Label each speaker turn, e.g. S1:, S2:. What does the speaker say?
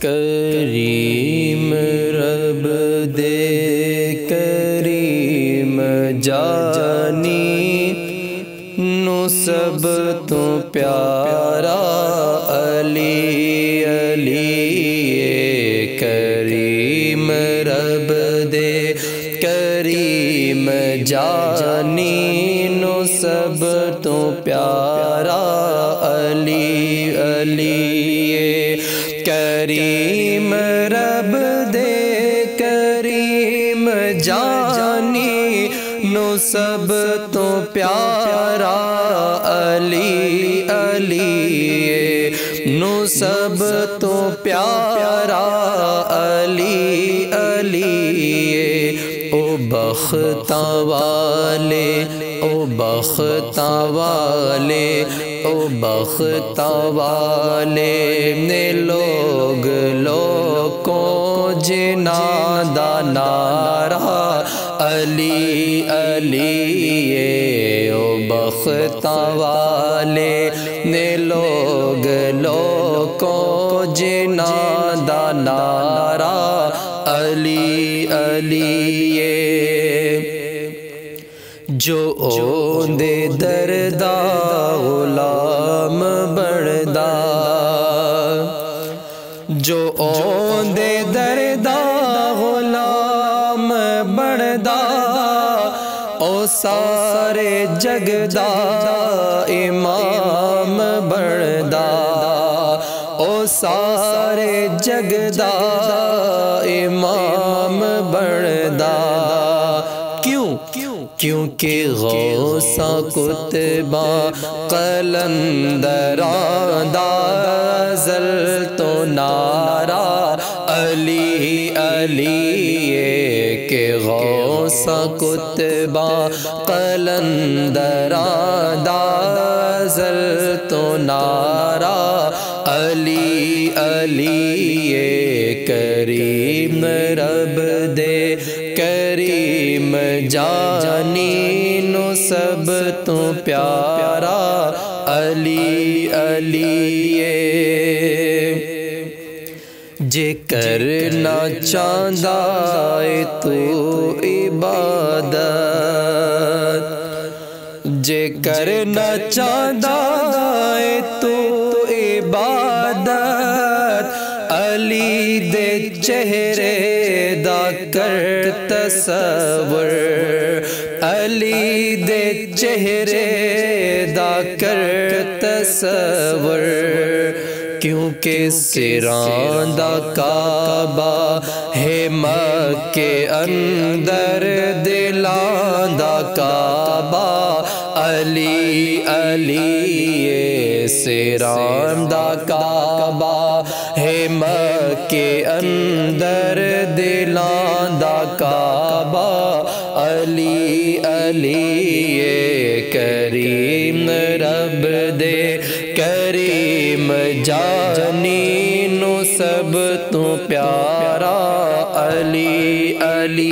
S1: کریم رب دے کریم جانی نو سب تو پیارا علی علی کریم رب دے کریم جانی نو سب تو پیارا علی علی کریم رب دے کریم جانی نو سب تو پیارا علی علی نو سب تو پیارا علی علی او بختاں والے او بختاں والے او بختاں والے نے لوگوں جناں دا نعرہ علی علی او بختاں والے نے لوگوں جناں دا نعرہ علی علی جو اوندے دردا غلام بڑدا جو اوندے دردا غلام بڑدا او سارے جگ دا امام بڑدا او سارے جگ دا امام بڑدا کیونکہ غوثاں کتباں قلندراں دا ازل تو نعرہ علی علی کہ غوثاں کتباں قلندراں دا ازل تو نعرہ علی علی کریم رب دے کریم جانی نو سب تو پیارا علی علی جے کرنا چاہندا اے تو عبادت جے کرنا چاہندا اے تو عبادت علی دے چہرے دا کر تصور علی دے چہرے دا کر تصور کیونکہ سراں دا کعبہ ہے مکے اندر دلاں دا کعبہ علی علی سراں دا کعبہ ہے مکے اندر دلاں دا کعبہ علی علی کریم رب دے کریم جانی نو سب تو پیارا علی علی